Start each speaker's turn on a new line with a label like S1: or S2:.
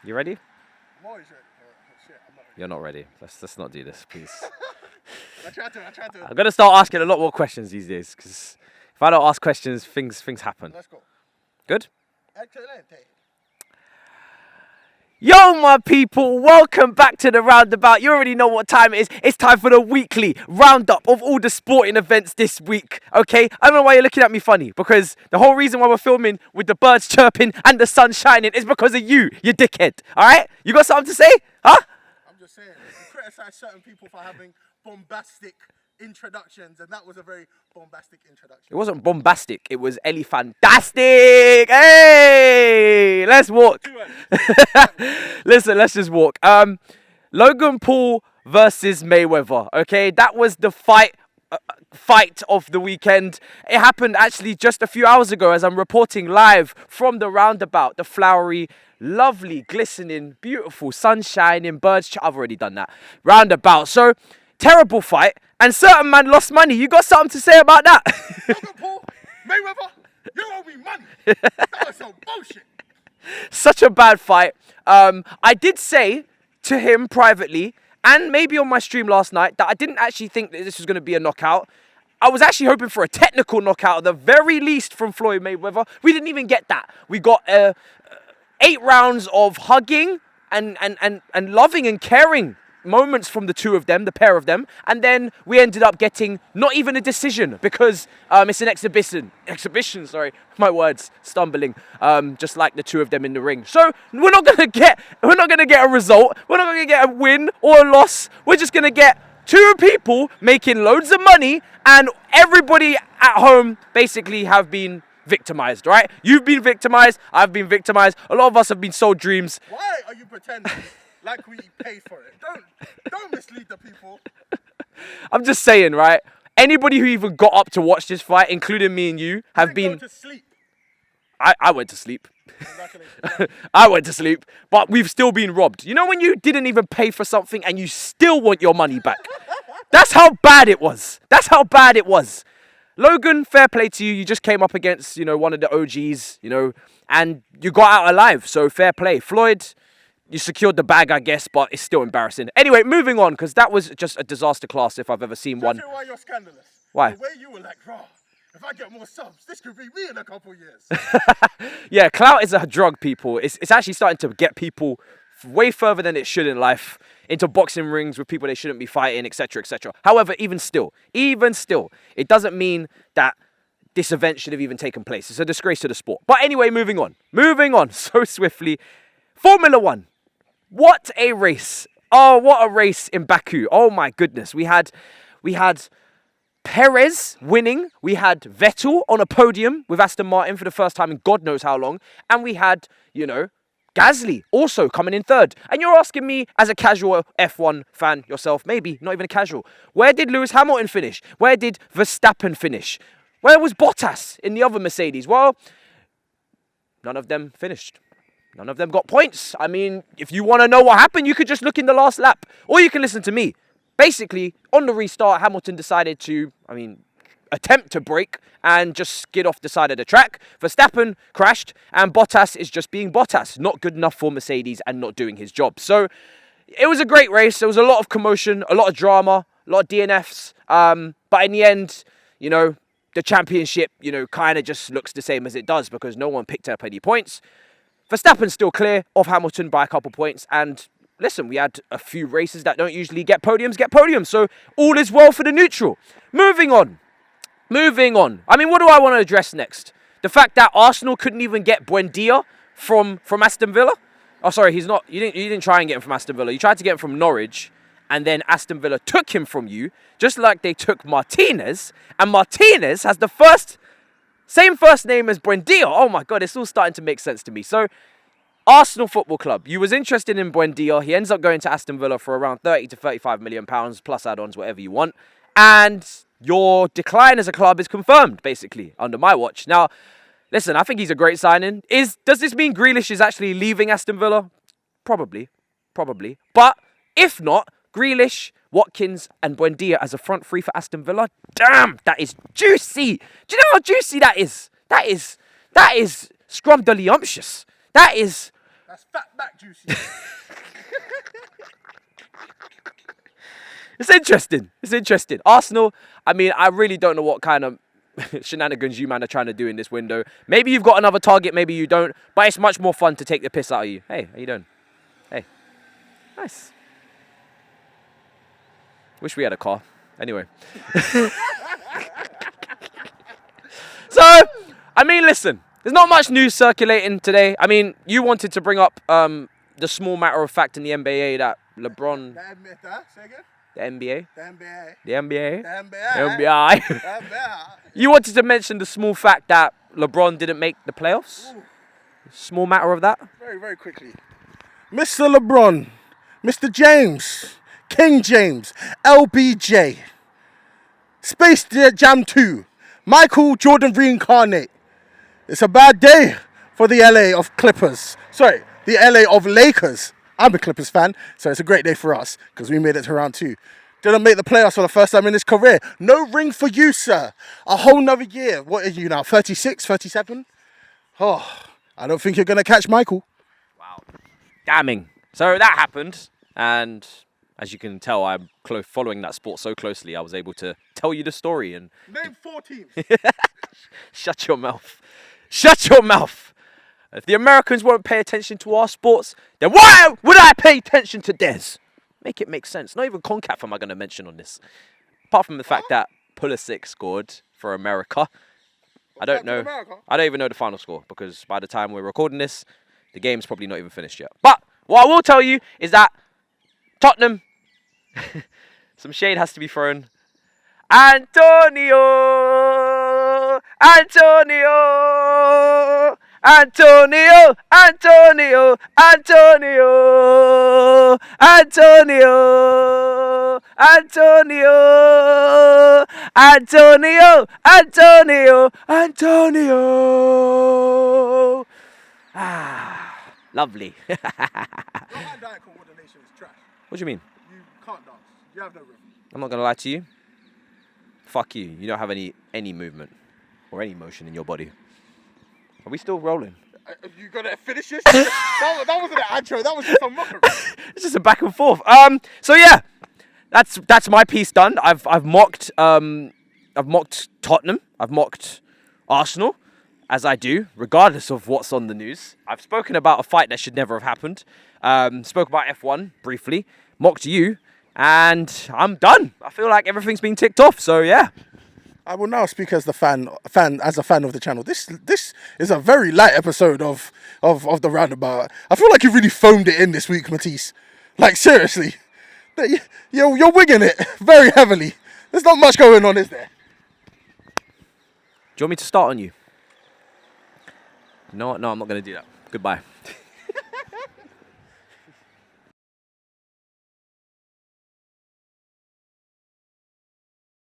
S1: You ready?
S2: I'm always ready. Oh, shit, I'm not ready.
S1: You're not ready. Let's not do this, please.
S2: I tried to.
S1: I'm gonna start asking a lot more questions these days, because if I don't ask questions, things happen.
S2: Let's go.
S1: Good?
S2: Excelente.
S1: Yo, my people, welcome back to the Roundabout. You already know what time it is. It's time for the weekly roundup of all the sporting events this week, okay? I don't know why you're looking at me funny, because the whole reason why we're filming with the birds chirping and the sun shining is because of you dickhead, all right? You got something to say? Huh?
S2: I'm just saying, you criticize certain people for having bombastic introductions, and that was a very bombastic introduction.
S1: It wasn't bombastic, it was fantastic. Hey, let's walk. Listen, let's just walk. Logan Paul versus Mayweather, okay? That was the fight of the weekend. It happened actually just a few hours ago as I'm reporting live from the Roundabout, the flowery, lovely, glistening, beautiful, sun shining, birds. I've already done that. Roundabout. So, terrible fight. And certain man lost money. You got something to say about that?
S2: Logan Paul, Mayweather, you owe me money. That was some bullshit.
S1: Such a bad fight. I did say to him privately, and maybe on my stream last night, that I didn't actually think that this was going to be a knockout. I was actually hoping for a technical knockout at the very least from Floyd Mayweather. We didn't even get that. We got 8 rounds of hugging and loving and caring moments from the two of them, the pair of them, and then we ended up getting not even a decision because it's an exhibition, sorry, my words, stumbling, just like the two of them in the ring. So we're not gonna get a result, we're not gonna get a win or a loss, we're just gonna get two people making loads of money, and everybody at home basically have been victimized, right? You've been victimized, I've been victimized, a lot of us have been sold dreams.
S2: Why are you pretending like we paid for it? Don't mislead the people.
S1: I'm just saying, right? Anybody who even got up to watch this fight, including me and you, have been...
S2: Go to sleep.
S1: I went to sleep.
S2: Congratulations.
S1: I went to sleep, but we've still been robbed. You know when you didn't even pay for something and you still want your money back? That's how bad it was. That's how bad it was. Logan, fair play to you. You just came up against, one of the OGs, and you got out alive. So fair play. Floyd, you secured the bag, I guess, but it's still embarrassing. Anyway, moving on, because that was just a disaster class if I've ever seen one.
S2: That's why you're scandalous.
S1: Why?
S2: The way you were like, if I get more subs, this could be me in a couple years.
S1: Yeah, clout is a drug, people. It's actually starting to get people way further than it should in life, into boxing rings with people they shouldn't be fighting, etc., etc. However, even still, it doesn't mean that this event should have even taken place. It's a disgrace to the sport. But anyway, moving on so swiftly. Formula One. What a race. Oh, what a race in Baku. Oh my goodness. We had Perez winning. We had Vettel on a podium with Aston Martin for the first time in God knows how long. And we had, Gasly also coming in third. And you're asking me, as a casual F1 fan yourself, maybe not even a casual, where did Lewis Hamilton finish? Where did Verstappen finish? Where was Bottas in the other Mercedes? Well, none of them finished. None of them got points. I mean, if you want to know what happened, you could just look in the last lap. Or you can listen to me. Basically, on the restart, Hamilton decided to, attempt to brake and just skid off the side of the track. Verstappen crashed, and Bottas is just being Bottas. Not good enough for Mercedes and not doing his job. So, it was a great race. There was a lot of commotion, a lot of drama, a lot of DNFs. But in the end, the championship, kind of just looks the same as it does because no one picked up any points. Verstappen's still clear of Hamilton by a couple points. And listen, we had a few races that don't usually get podiums. So all is well for the neutral. Moving on. I mean, what do I want to address next? The fact that Arsenal couldn't even get Buendia from Aston Villa. Oh, sorry, he's not. You didn't try and get him from Aston Villa. You tried to get him from Norwich. And then Aston Villa took him from you, just like they took Martinez. And Martinez has the same first name as Buendia. Oh my God, it's all starting to make sense to me. So, Arsenal Football Club, you was interested in Buendia. He ends up going to Aston Villa for around 30 to 35 million pounds, plus add-ons, whatever you want. And your decline as a club is confirmed, basically, under my watch. Now, Listen, I think he's a great signing. Does this mean Grealish is actually leaving Aston Villa? Probably. But if not, Grealish, Watkins, and Buendia as a front three for Aston Villa. Damn, that is juicy. Do you know how juicy that is? That is scrumdiddlyumptious.
S2: That's fat back juicy.
S1: It's interesting. Arsenal, I mean, I really don't know what kind of shenanigans you man are trying to do in this window. Maybe you've got another target, maybe you don't. But it's much more fun to take the piss out of you. Hey, how you doing? Hey. Nice. Wish we had a car. Anyway. So, I mean, listen. There's not much news circulating today. I mean, you wanted to bring up the small matter of fact in the NBA that LeBron...
S2: Say again?
S1: The NBA?
S2: The NBA.
S1: The NBA. You wanted to mention the small fact that LeBron didn't make the playoffs? Ooh. Small matter of that?
S2: Very, very quickly. Mr. LeBron, Mr. James, King James, LBJ, Space Jam 2, Michael Jordan reincarnate. It's a bad day for the LA of Clippers. Sorry, the LA of Lakers. I'm a Clippers fan, so it's a great day for us because we made it to round 2. Didn't make the playoffs for the first time in his career. No ring for you, sir. A whole nother year. What are you now, 36, 37? Oh, I don't think you're going to catch Michael.
S1: Wow. Damning. So that happened, and as you can tell, I'm following that sport so closely, I was able to tell you the story. And
S2: name 4 teams.
S1: Shut your mouth. Shut your mouth. If the Americans won't pay attention to our sports, then why would I pay attention to theirs? Make it make sense. Not even CONCACAF am I going to mention on this. Apart from the fact that Pulisic scored for America. I don't know. I don't even know the final score because by the time we're recording this, the game's probably not even finished yet. But what I will tell you is that Tottenham, some shade has to be thrown. Antonio! Antonio, Antonio, Antonio, Antonio, Antonio, Antonio, Antonio, Antonio. Ah, lovely.
S2: Your hand-eye coordination is trash.
S1: What do you mean?
S2: You can't dance. You have no rhythm.
S1: I'm not going to lie to you. Fuck you. You don't have any movement or any motion in your body. Are we still rolling?
S2: You gonna finish this? that wasn't an intro. That was just a mockery.
S1: It's just a back and forth. So yeah, that's my piece done. I've mocked Tottenham. I've mocked Arsenal, as I do, regardless of what's on the news. I've spoken about a fight that should never have happened. Spoke about F1 briefly. Mocked you, and I'm done. I feel like everything's been ticked off. So yeah.
S2: I will now speak as a fan of the channel. This is a very light episode of the Roundabout. I feel like you really foamed it in this week, Matisse. Like seriously, you're winging it very heavily. There's not much going on, is there?
S1: Do you want me to start on you? No, I'm not going to do that. Goodbye.